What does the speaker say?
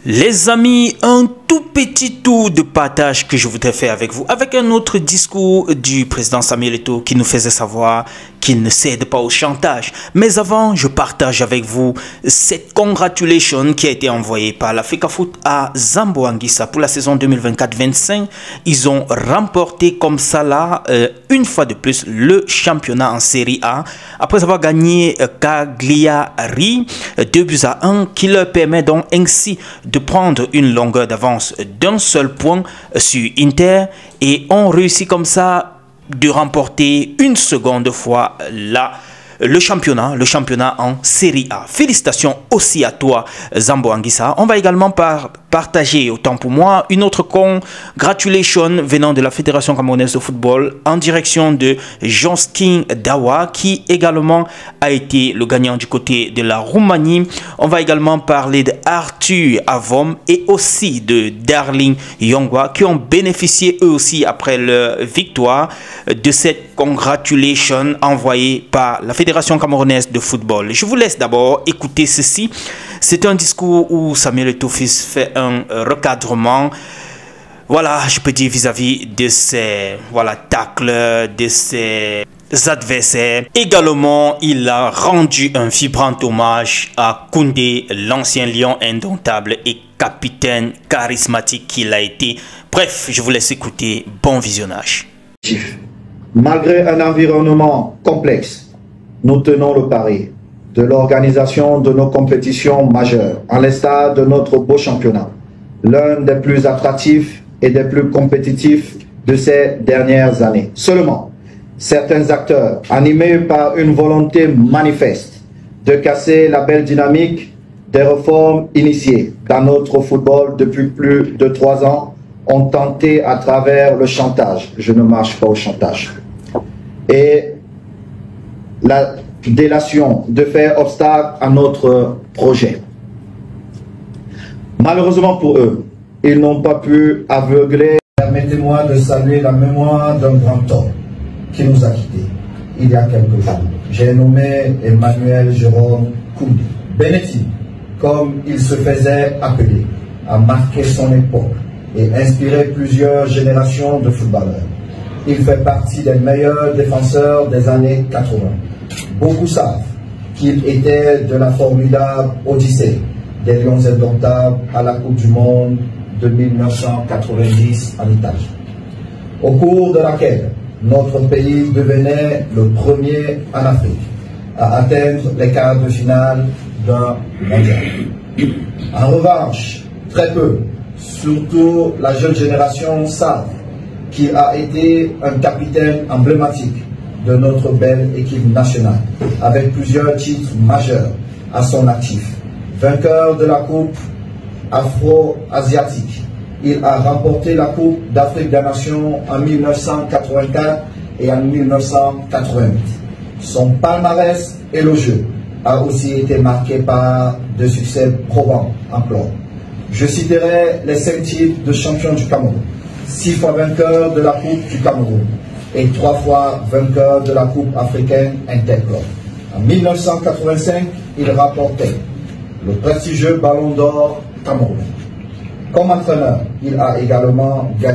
Les amis, un tout petit tour de partage que je voudrais faire avec vous, avec un autre discours du président Samuel Eto'o qui nous faisait savoir qu'il ne cède pas au chantage. Mais avant, je partage avec vous cette congratulation qui a été envoyée par l'Africa Foot à Zambo Anguissa pour la saison 2024-25. Ils ont remporté comme ça là, une fois de plus, le championnat en Série A après avoir gagné Cagliari 2-1 qui leur permet donc ainsi de prendre une longueur d'avance d'un seul point sur Inter et ont réussi comme ça de remporter une seconde fois le championnat en Série A. Félicitations aussi à toi, Zambo Anguissa. On va également partager, autant pour moi, une autre congratulation venant de la Fédération camerounaise de football en direction de Jonskin Dawa, qui également a été le gagnant du côté de la Roumanie. On va également parler d'Arthur Avom et aussi de Darling Yongwa, qui ont bénéficié eux aussi après leur victoire de cette congratulation envoyée par la Fédération camerounaise de football. Je vous laisse d'abord écouter ceci. C'est un discours où Samuel Eto'o fait un recadrement, voilà, je peux dire vis-à-vis de ses tacles, de ses adversaires. Également, il a rendu un vibrant hommage à Koundé, l'ancien lion indomptable et capitaine charismatique qu'il a été. Bref, je vous laisse écouter. Bon visionnage. Malgré un environnement complexe, nous tenons le pari de l'organisation de nos compétitions majeures, en l'instar de notre beau championnat, l'un des plus attractifs et des plus compétitifs de ces dernières années. Seulement, certains acteurs, animés par une volonté manifeste de casser la belle dynamique des réformes initiées dans notre football depuis plus de 3 ans, ont tenté à travers le chantage, je ne marche pas au chantage, et la délation de faire obstacle à notre projet. Malheureusement pour eux, ils n'ont pas pu aveugler. Permettez-moi de saluer la mémoire d'un grand homme qui nous a quittés il y a quelques jours. J'ai nommé Emmanuel Jérôme Koundé. Benetti, comme il se faisait appeler, a marqué son époque et inspiré plusieurs générations de footballeurs. Il fait partie des meilleurs défenseurs des années 80. Beaucoup savent qu'il était de la formidable Odyssée des Lions indomptables à la Coupe du Monde de 1990 en Italie, au cours de laquelle notre pays devenait le premier en Afrique à atteindre les quarts de finale d'un mondial. En revanche, très peu, surtout la jeune génération, savent qu'il a été un capitaine emblématique de notre belle équipe nationale, avec plusieurs titres majeurs à son actif. Vainqueur de la Coupe afro-asiatique, il a remporté la Coupe d'Afrique des Nations en 1984 et en 1988. Son palmarès élogieux a aussi été marqué par de succès probants en club. Je citerai les 5 titres de champion du Cameroun, 6 fois vainqueur de la Coupe du Cameroun et 3 fois vainqueur de la Coupe africaine Interclub. En 1985, il remportait le prestigieux Ballon d'Or camerounais. Comme entraîneur, il a également gagné